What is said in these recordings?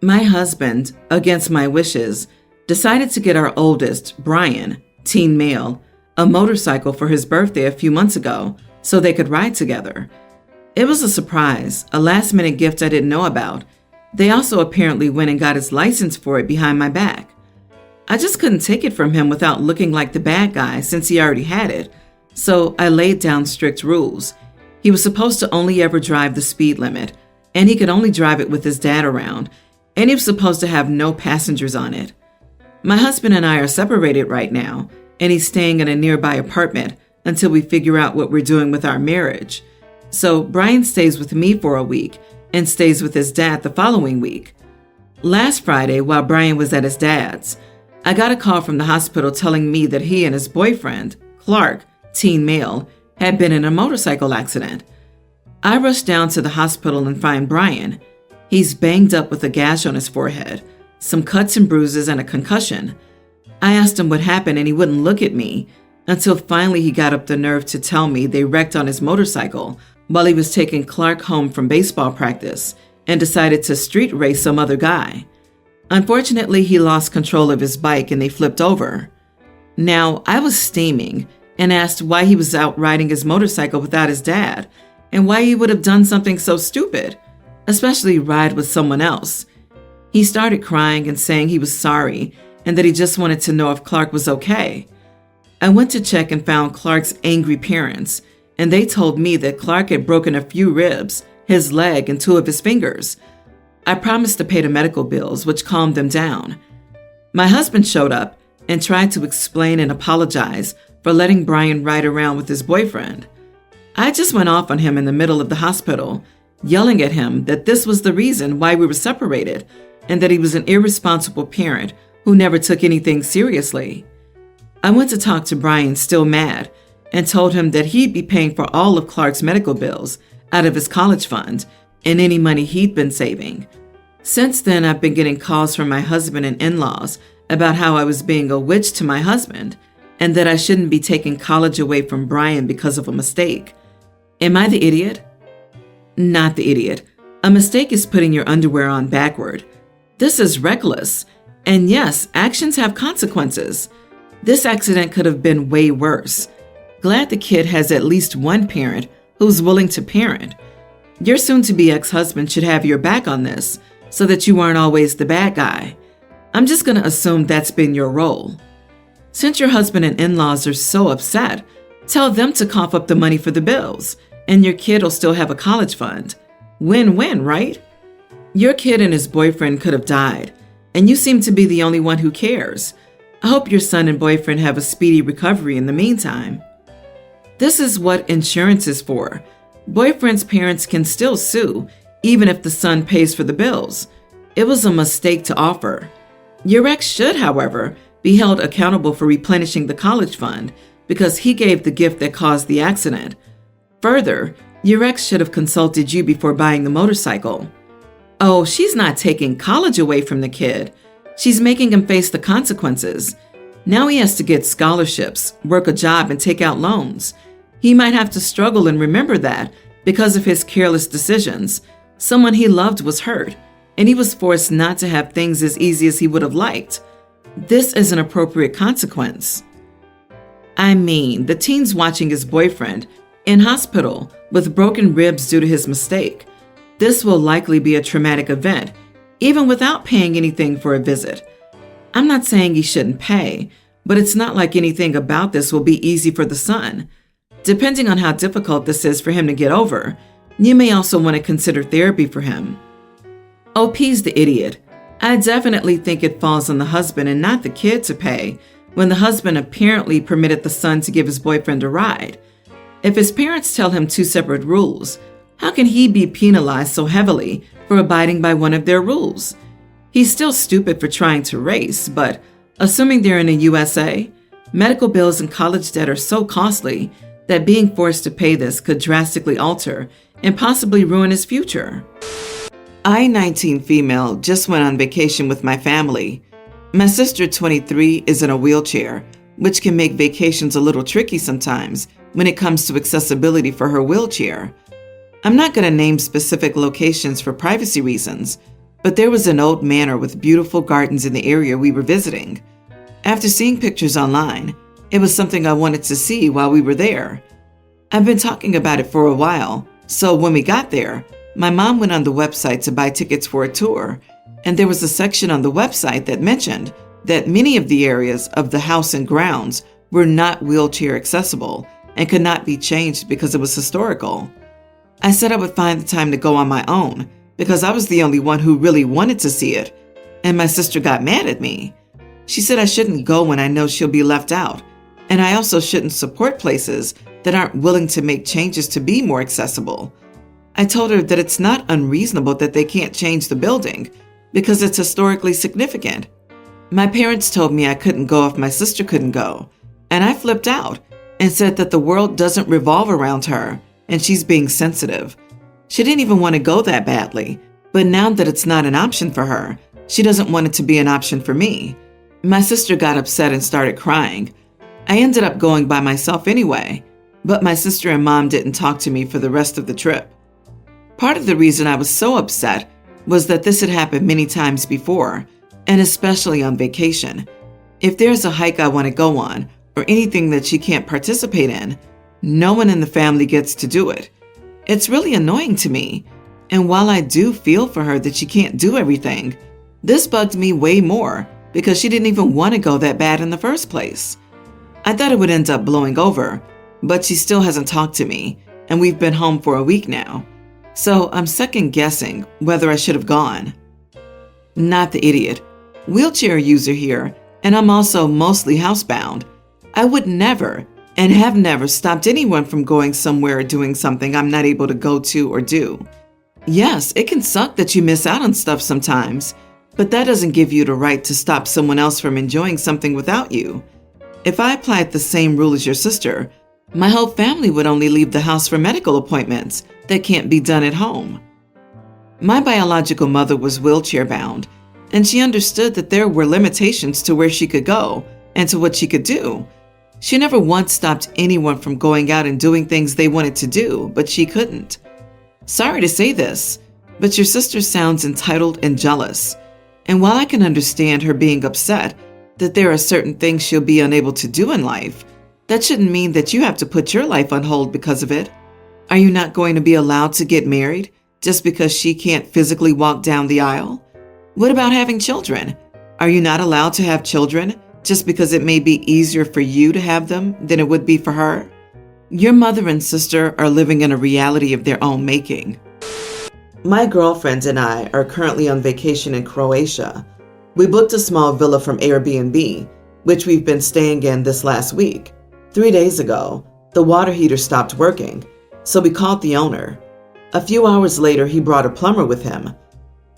My husband, against my wishes, decided to get our oldest, Brian, teen male, a motorcycle for his birthday a few months ago so they could ride together. It was a surprise, a last-minute gift I didn't know about. They also apparently went and got his license for it behind my back. I just couldn't take it from him without looking like the bad guy since he already had it, so I laid down strict rules. He was supposed to only ever drive the speed limit, and he could only drive it with his dad around, and he was supposed to have no passengers on it. My husband and I are separated right now, and he's staying in a nearby apartment until we figure out what we're doing with our marriage. So Brian stays with me for a week and stays with his dad the following week. Last Friday, while Brian was at his dad's, I got a call from the hospital telling me that he and his boyfriend, Clark, teen male, had been in a motorcycle accident. I rushed down to the hospital and find Brian. He's banged up with a gash on his forehead, some cuts and bruises, and a concussion. I asked him what happened and he wouldn't look at me until finally he got up the nerve to tell me they wrecked on his motorcycle while he was taking Clark home from baseball practice and decided to street race some other guy. Unfortunately, he lost control of his bike and they flipped over. Now, I was steaming and asked why he was out riding his motorcycle without his dad and why he would have done something so stupid, especially ride with someone else. He started crying and saying he was sorry and that he just wanted to know if Clark was okay. I went to check and found Clark's angry parents, and they told me that Clark had broken a few ribs, his leg, and 2 of his fingers. I promised to pay the medical bills, which calmed them down. My husband showed up and tried to explain and apologize for letting Brian ride around with his boyfriend. I just went off on him in the middle of the hospital, yelling at him that this was the reason why we were separated and that he was an irresponsible parent who never took anything seriously. I went to talk to Brian, still mad, and told him that he'd be paying for all of Clark's medical bills out of his college fund and any money he'd been saving. Since then, I've been getting calls from my husband and in-laws about how I was being a witch to my husband and that I shouldn't be taking college away from Brian because of a mistake. Am I the idiot? Not the idiot. A mistake is putting your underwear on backward. This is reckless. And yes, actions have consequences. This accident could have been way worse. Glad the kid has at least one parent who's willing to parent. Your soon-to-be ex-husband should have your back on this so that you aren't always the bad guy. I'm just going to assume that's been your role. Since your husband and in-laws are so upset, tell them to cough up the money for the bills, and your kid will still have a college fund. Win-win, right? Your kid and his boyfriend could have died, and you seem to be the only one who cares. I hope your son and boyfriend have a speedy recovery in the meantime. This is what insurance is for. Boyfriend's parents can still sue, even if the son pays for the bills. It was a mistake to offer. Your ex should, however, be held accountable for replenishing the college fund because he gave the gift that caused the accident. Further, your ex should have consulted you before buying the motorcycle. Oh, she's not taking college away from the kid. She's making him face the consequences. Now he has to get scholarships, work a job, and take out loans. He might have to struggle and remember that because of his careless decisions. Someone he loved was hurt, and he was forced not to have things as easy as he would have liked. This is an appropriate consequence. I mean, the teen's watching his boyfriend in hospital with broken ribs due to his mistake. This will likely be a traumatic event, even without paying anything for a visit. I'm not saying he shouldn't pay, but it's not like anything about this will be easy for the son. Depending on how difficult this is for him to get over, you may also want to consider therapy for him. OP's the idiot. I definitely think it falls on the husband and not the kid to pay when the husband apparently permitted the son to give his boyfriend a ride. If his parents tell him 2 separate rules, how can he be penalized so heavily for abiding by one of their rules? He's still stupid for trying to race, but assuming they're in the USA, medical bills and college debt are so costly that being forced to pay this could drastically alter and possibly ruin his future. I, 19 female, just went on vacation with my family. My sister, 23, is in a wheelchair, which can make vacations a little tricky sometimes when it comes to accessibility for her wheelchair. I'm not going to name specific locations for privacy reasons, but there was an old manor with beautiful gardens in the area we were visiting. After seeing pictures online, it was something I wanted to see while we were there. I've been talking about it for a while, so when we got there, my mom went on the website to buy tickets for a tour, and there was a section on the website that mentioned that many of the areas of the house and grounds were not wheelchair accessible and could not be changed because it was historical. I said I would find the time to go on my own because I was the only one who really wanted to see it, and my sister got mad at me. She said I shouldn't go when I know she'll be left out, and I also shouldn't support places that aren't willing to make changes to be more accessible. I told her that it's not unreasonable that they can't change the building because it's historically significant. My parents told me I couldn't go if my sister couldn't go, and I flipped out and said that the world doesn't revolve around her and she's being sensitive. She didn't even want to go that badly, but now that it's not an option for her, she doesn't want it to be an option for me. My sister got upset and started crying. I ended up going by myself anyway, but my sister and mom didn't talk to me for the rest of the trip. Part of the reason I was so upset was that this had happened many times before, and especially on vacation. If there's a hike I want to go on, or anything that she can't participate in, no one in the family gets to do it. It's really annoying to me, and while I do feel for her that she can't do everything, this bugged me way more because she didn't even want to go that bad in the first place. I thought it would end up blowing over, but she still hasn't talked to me, and we've been home for a week now. So I'm second guessing whether I should have gone. Not the idiot. Wheelchair user here, and I'm also mostly housebound. I would never and have never stopped anyone from going somewhere or doing something I'm not able to go to or do. Yes, it can suck that you miss out on stuff sometimes, but that doesn't give you the right to stop someone else from enjoying something without you. If I applied the same rule as your sister, my whole family would only leave the house for medical appointments that can't be done at home. My biological mother was wheelchair bound, and she understood that there were limitations to where she could go and to what she could do. She never once stopped anyone from going out and doing things they wanted to do, but she couldn't. Sorry to say this, but your sister sounds entitled and jealous. And while I can understand her being upset that there are certain things she'll be unable to do in life, that shouldn't mean that you have to put your life on hold because of it. Are you not going to be allowed to get married just because she can't physically walk down the aisle? What about having children? Are you not allowed to have children just because it may be easier for you to have them than it would be for her? Your mother and sister are living in a reality of their own making. My girlfriend and I are currently on vacation in Croatia. We booked a small villa from Airbnb, which we've been staying in this last week. 3 days ago, the water heater stopped working, so we called the owner. A few hours later, he brought a plumber with him.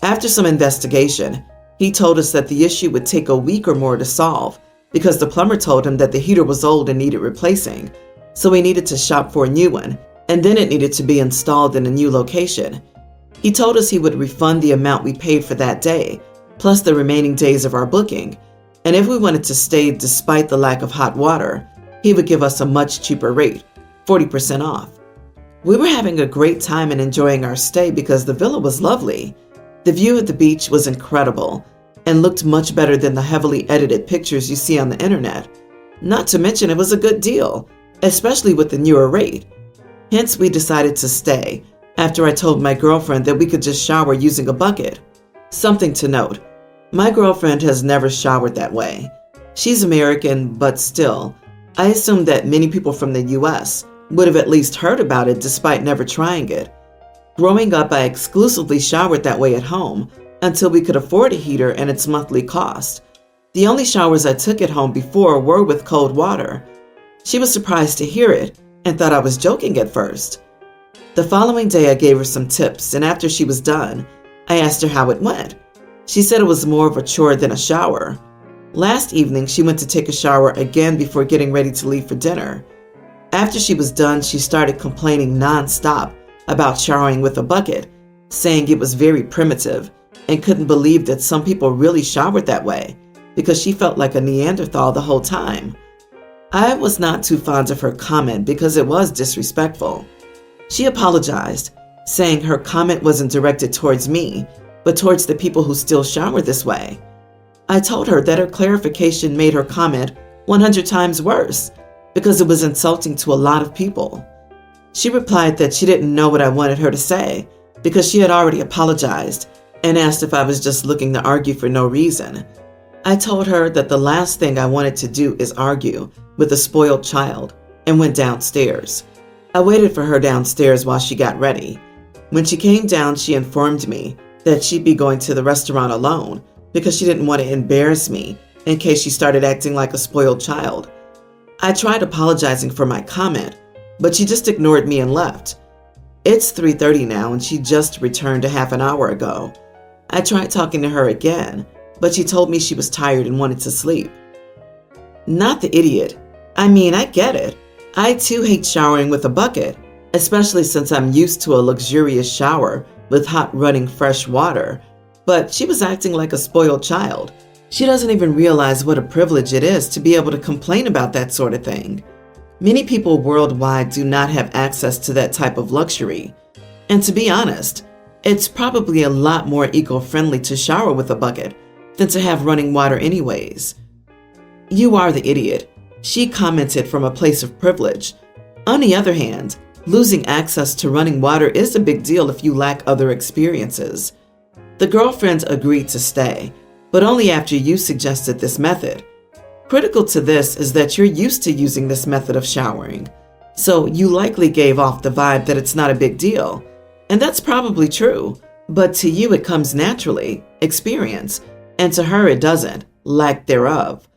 After some investigation, he told us that the issue would take a week or more to solve because the plumber told him that the heater was old and needed replacing, so we needed to shop for a new one, and then it needed to be installed in a new location. He told us he would refund the amount we paid for that day, plus the remaining days of our booking, and if we wanted to stay despite the lack of hot water, he would give us a much cheaper rate, 40% off. We were having a great time and enjoying our stay because the villa was lovely. The view of the beach was incredible and looked much better than the heavily edited pictures you see on the internet. Not to mention it was a good deal, especially with the newer rate. Hence, we decided to stay after I told my girlfriend that we could just shower using a bucket. Something to note, my girlfriend has never showered that way. She's American, but still, I assume that many people from the US would have at least heard about it despite never trying it. Growing up, I exclusively showered that way at home until we could afford a heater and its monthly cost. The only showers I took at home before were with cold water. She was surprised to hear it and thought I was joking at first. The following day, I gave her some tips, and after she was done, I asked her how it went. She said it was more of a chore than a shower. Last evening, she went to take a shower again before getting ready to leave for dinner. After she was done, she started complaining nonstop about showering with a bucket, saying it was very primitive and couldn't believe that some people really showered that way because she felt like a Neanderthal the whole time. I was not too fond of her comment because it was disrespectful. She apologized, saying her comment wasn't directed towards me but towards the people who still shower this way. I told her that her clarification made her comment 100 times worse because it was insulting to a lot of people. She replied that she didn't know what I wanted her to say because she had already apologized and asked if I was just looking to argue for no reason. I told her that the last thing I wanted to do is argue with a spoiled child and went downstairs. I waited for her downstairs while she got ready. When she came down, she informed me that she'd be going to the restaurant alone because she didn't want to embarrass me in case she started acting like a spoiled child. I tried apologizing for my comment, but she just ignored me and left. It's 3:30 now and she just returned a half an hour ago. I tried talking to her again, but she told me she was tired and wanted to sleep. Not the idiot. I mean, I get it. I too hate showering with a bucket, especially since I'm used to a luxurious shower with hot running fresh water. But she was acting like a spoiled child. She doesn't even realize what a privilege it is to be able to complain about that sort of thing. Many people worldwide do not have access to that type of luxury. And to be honest, it's probably a lot more eco-friendly to shower with a bucket than to have running water anyways. You are the idiot. She commented from a place of privilege. On the other hand, losing access to running water is a big deal if you lack other experiences. The girlfriends agreed to stay, but only after you suggested this method. Critical to this is that you're used to using this method of showering, so you likely gave off the vibe that it's not a big deal. And that's probably true, but to you it comes naturally, experience, and to her it doesn't, lack thereof.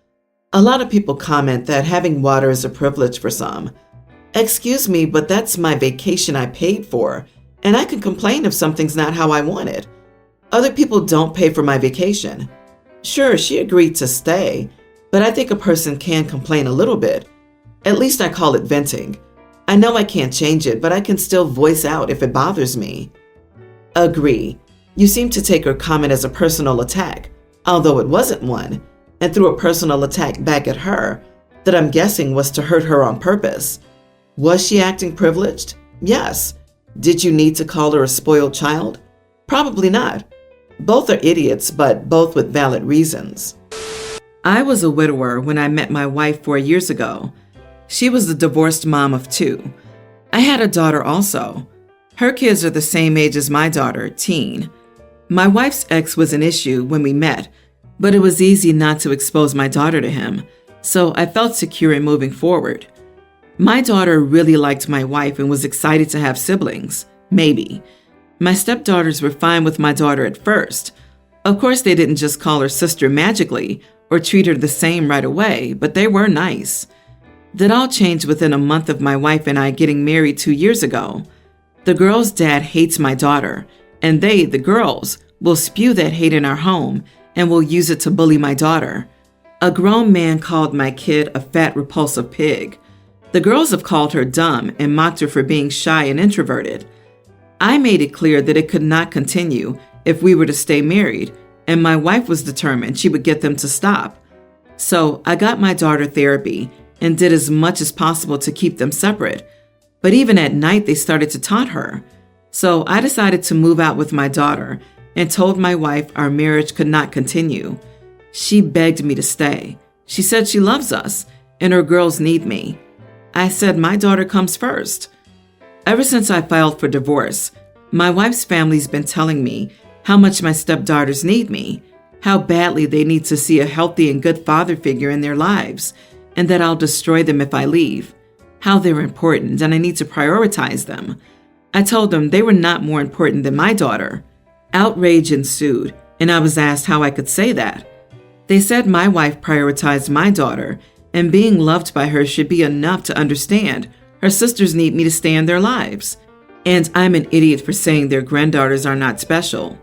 A lot of people comment that having water is a privilege for some. Excuse me, but that's my vacation I paid for, and I can complain if something's not how I want it. Other people don't pay for my vacation. Sure, she agreed to stay, but I think a person can complain a little bit. At least I call it venting. I know I can't change it, but I can still voice out if it bothers me. Agree. You seem to take her comment as a personal attack, although it wasn't one, and threw a personal attack back at her that I'm guessing was to hurt her on purpose. Was she acting privileged? Yes. Did you need to call her a spoiled child? Probably not. Both are idiots, but both with valid reasons. I was a widower when I met my wife 4 years ago. She was the divorced mom of 2. I had a daughter also. Her kids are the same age as my daughter, teen. My wife's ex was an issue when we met, but it was easy not to expose my daughter to him, so I felt secure in moving forward. My daughter really liked my wife and was excited to have siblings. Maybe. My stepdaughters were fine with my daughter at first. Of course, they didn't just call her sister magically or treat her the same right away, but they were nice. That all changed within a month of my wife and I getting married 2 years ago. The girl's dad hates my daughter, and they, the girls, will spew that hate in our home and will use it to bully my daughter. A grown man called my kid a fat, repulsive pig. The girls have called her dumb and mocked her for being shy and introverted. I made it clear that it could not continue if we were to stay married, and my wife was determined she would get them to stop. So I got my daughter therapy and did as much as possible to keep them separate. But even at night, they started to taunt her. So I decided to move out with my daughter and told my wife our marriage could not continue. She begged me to stay. She said she loves us and her girls need me. I said my daughter comes first. Ever since I filed for divorce, my wife's family's been telling me how much my stepdaughters need me, how badly they need to see a healthy and good father figure in their lives, and that I'll destroy them if I leave, how they're important and I need to prioritize them. I told them they were not more important than my daughter. Outrage ensued, and I was asked how I could say that. They said my wife prioritized my daughter, and being loved by her should be enough to understand her sisters need me to stay in their lives. And I'm an idiot for saying their granddaughters are not special.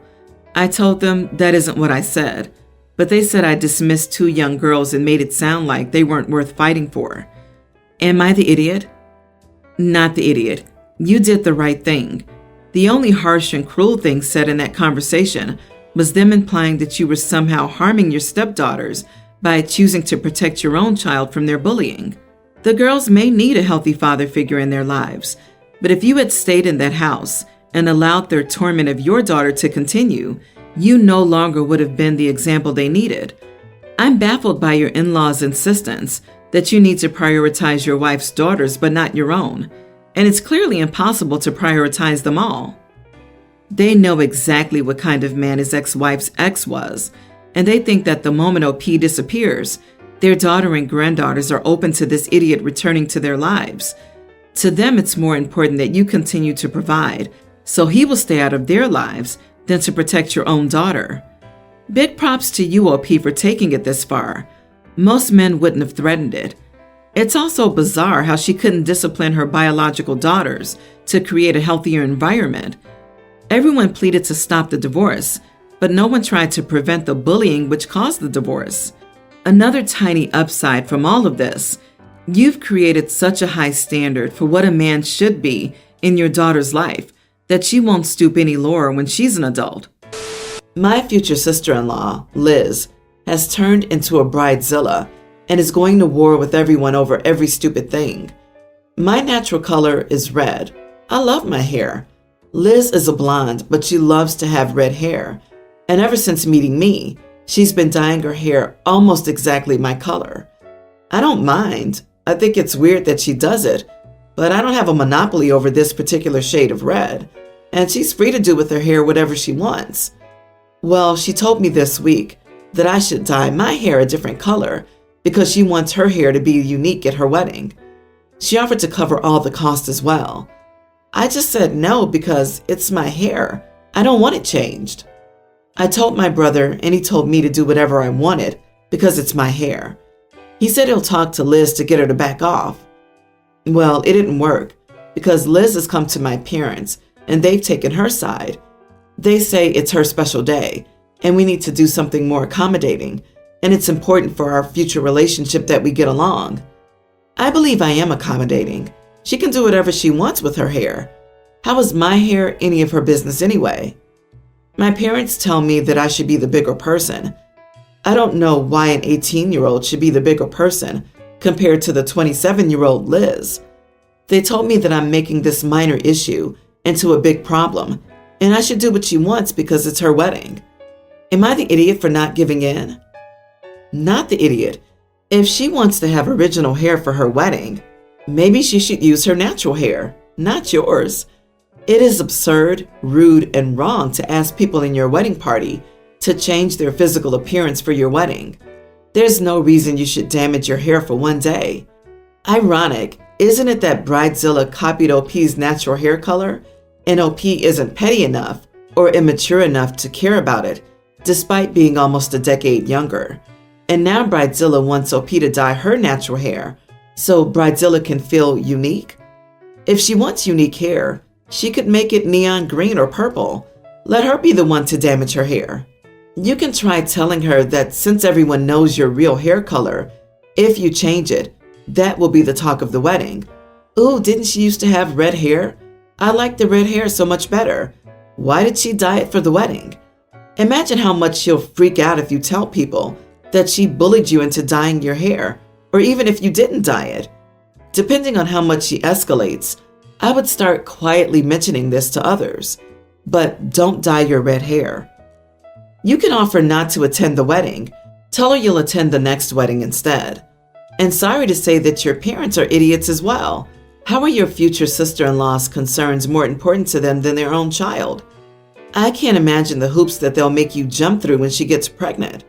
I told them that isn't what I said, but they said I dismissed 2 young girls and made it sound like they weren't worth fighting for. Am I the idiot? Not the idiot. You did the right thing. The only harsh and cruel thing said in that conversation was them implying that you were somehow harming your stepdaughters by choosing to protect your own child from their bullying. The girls may need a healthy father figure in their lives, but if you had stayed in that house and allowed their torment of your daughter to continue, you no longer would have been the example they needed. I'm baffled by your in-laws' insistence that you need to prioritize your wife's daughters but not your own, and it's clearly impossible to prioritize them all. They know exactly what kind of man his ex-wife's ex was, and they think that the moment OP disappears, their daughter and granddaughters are open to this idiot returning to their lives. To them, it's more important that you continue to provide, so he will stay out of their lives than to protect your own daughter. Big props to you, OP, for taking it this far. Most men wouldn't have threatened it. It's also bizarre how she couldn't discipline her biological daughters to create a healthier environment. Everyone pleaded to stop the divorce, but no one tried to prevent the bullying which caused the divorce. Another tiny upside from all of this, you've created such a high standard for what a man should be in your daughter's life that she won't stoop any lower when she's an adult. My future sister-in-law, Liz, has turned into a bridezilla and is going to war with everyone over every stupid thing. My natural color is red. I love my hair. Liz is a blonde, but she loves to have red hair. And ever since meeting me, she's been dyeing her hair almost exactly my color. I don't mind. I think it's weird that she does it, but I don't have a monopoly over this particular shade of red, and she's free to do with her hair whatever she wants. Well, she told me this week that I should dye my hair a different color because she wants her hair to be unique at her wedding. She offered to cover all the cost as well. I just said no because it's my hair. I don't want it changed. I told my brother and he told me to do whatever I wanted because it's my hair. He said he'll talk to Liz to get her to back off. Well, it didn't work because Liz has come to my parents and they've taken her side. They say it's her special day and we need to do something more accommodating, and it's important for our future relationship that we get along. I believe I am accommodating. She can do whatever she wants with her hair. How is my hair any of her business anyway? My parents tell me that I should be the bigger person. I don't know why an 18-year-old should be the bigger person compared to the 27-year-old Liz. They told me that I'm making this minor issue into a big problem, and I should do what she wants because it's her wedding. Am I the idiot for not giving in? Not the idiot. If she wants to have original hair for her wedding, maybe she should use her natural hair, not yours. It is absurd, rude, and wrong to ask people in your wedding party to change their physical appearance for your wedding. There's no reason you should damage your hair for one day. Ironic, isn't it that Bridezilla copied OP's natural hair color, and OP isn't petty enough or immature enough to care about it, despite being almost a decade younger. And now Bridezilla wants OP to dye her natural hair, so Bridezilla can feel unique? If she wants unique hair, she could make it neon green or purple. Let her be the one to damage her hair. You can try telling her that since everyone knows your real hair color, if you change it, that will be the talk of the wedding. Ooh, didn't she used to have red hair? I like the red hair so much better. Why did she dye it for the wedding? Imagine how much she'll freak out if you tell people that she bullied you into dyeing your hair, or even if you didn't dye it. Depending on how much she escalates, I would start quietly mentioning this to others. But don't dye your red hair. You can offer not to attend the wedding. Tell her you'll attend the next wedding instead. And sorry to say that your parents are idiots as well. How are your future sister-in-law's concerns more important to them than their own child? I can't imagine the hoops that they'll make you jump through when she gets pregnant.